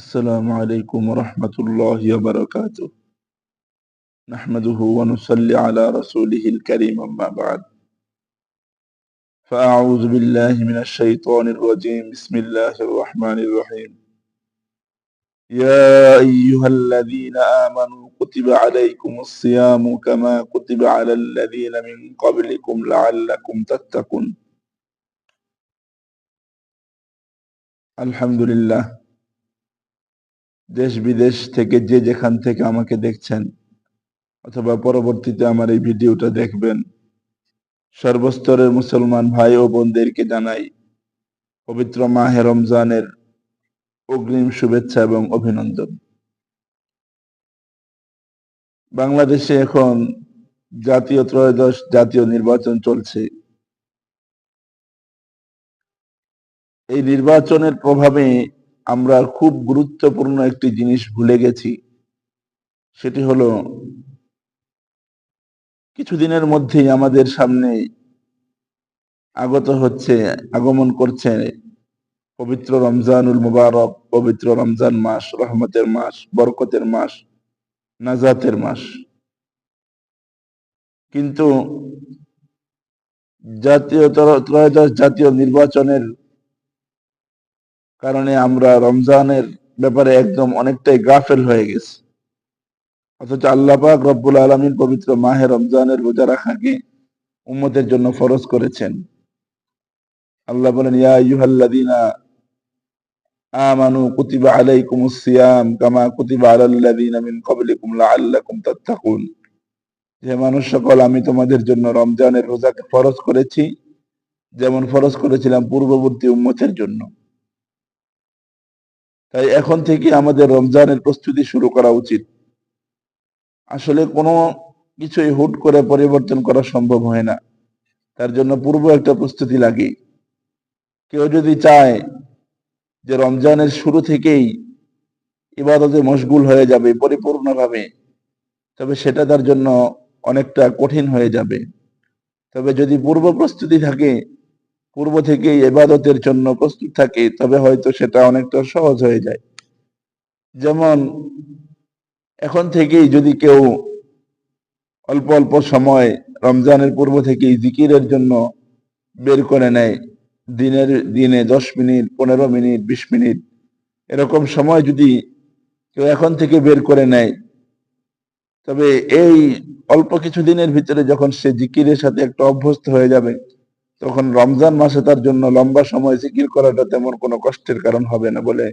السلام عليكم ورحمة الله وبركاته. نحمده ونصلي على رسوله الكريم أما بعد. فأعوذ بالله من الشيطان الرجيم. بسم الله الرحمن الرحيم. يا أيها الذين آمنوا كتب عليكم الصيام كما كتب على الذين من قبلكم لعلكم تتقون. الحمد لله. দেশ বিদেশ থেকে যে যেখান থেকে আমাকে দেখছেন অথবা পরবর্তীতে আমার এই ভিডিওটা দেখবেন, সর্বস্তরের মুসলমান ভাই ও বোনদেরকে জানাই পবিত্র মাহে রমজানের অগ্রিম শুভেচ্ছা এবং অভিনন্দন। বাংলাদেশে এখন জাতীয় ত্রয়োদশ জাতীয় নির্বাচন চলছে। এই নির্বাচনের প্রভাবে আমরা খুব গুরুত্বপূর্ণ একটি জিনিস ভুলে গেছি। সেটি হলো কিছুদিনের মধ্যেই আমাদের সামনে আগমন করছে পবিত্র রমজানুল মুবারক, পবিত্র রমজান মাস, রহমতের মাস, বরকতের মাস, নাজাতের মাস। কিন্তু ত্রয়োদশ জাতীয় নির্বাচনের কারণে আমরা রমজানের ব্যাপারে একদম অনেকটাই গাফেল হয়ে গেছি। অথচ আল্লাহ পাক রব্বুল আলামিন পবিত্র মাহে রমজানের রোজা রাখাকে উম্মতের জন্য ফরজ করেছেন। আল্লাহ বলেন, ইয়া আইয়ুহাল্লাযীনা আমানু কুতিবা আলাইকুমুস সিয়াম কামা কুতিবা আলাল্লাযীনা মিন ক্বাবলিকুম লাআল্লাকুম তাত্তাকুন। হে মানুষ সকল, আমি তোমাদের জন্য রমজানের রোজাকে ফরজ করেছি যেমন ফরজ করেছিলাম পূর্ববর্তী উম্মতের জন্য। তাই এখন থেকে আমাদের রমজানের প্রস্তুতি শুরু করা উচিত। আসলে কোনো কিছুই হুট করে পরিবর্তন করা সম্ভব হয় না, তার জন্য পূর্ব একটা প্রস্তুতি লাগে। কেউ যদি চায় যে রমজানের শুরু থেকেই ইবাদতে মশগুল হয়ে যাবে পরিপূর্ণভাবে, তবে সেটা তার জন্য অনেকটা কঠিন হয়ে যাবে। তবে যদি পূর্ব প্রস্তুতি থাকে, পূর্ব থেকেই ইবাদতের জন্য প্রস্তুত থাকে, তবে হয়তো সেটা অনেকটা সহজ হয়ে যায়। যেমন এখন থেকেই যদি কেউ অল্প অল্প সময় রমজানের পূর্ব থেকেই জিকিরের জন্য বের করে নেয়, দিনে 10 মিনিট, 15 মিনিট, 20 মিনিট এরকম সময় যদি কেউ এখন থেকে বের করে নেয়, তবে এই অল্প কিছু দিনের ভিতরে যখন সে জিকিরের সাথে একটা অভ্যস্ত হয়ে যাবে, তখন রমজান মাসে তার জন্য লম্বা সময় জিকির করাটা তেমন কোনো কষ্টের কারণ হবে না বলে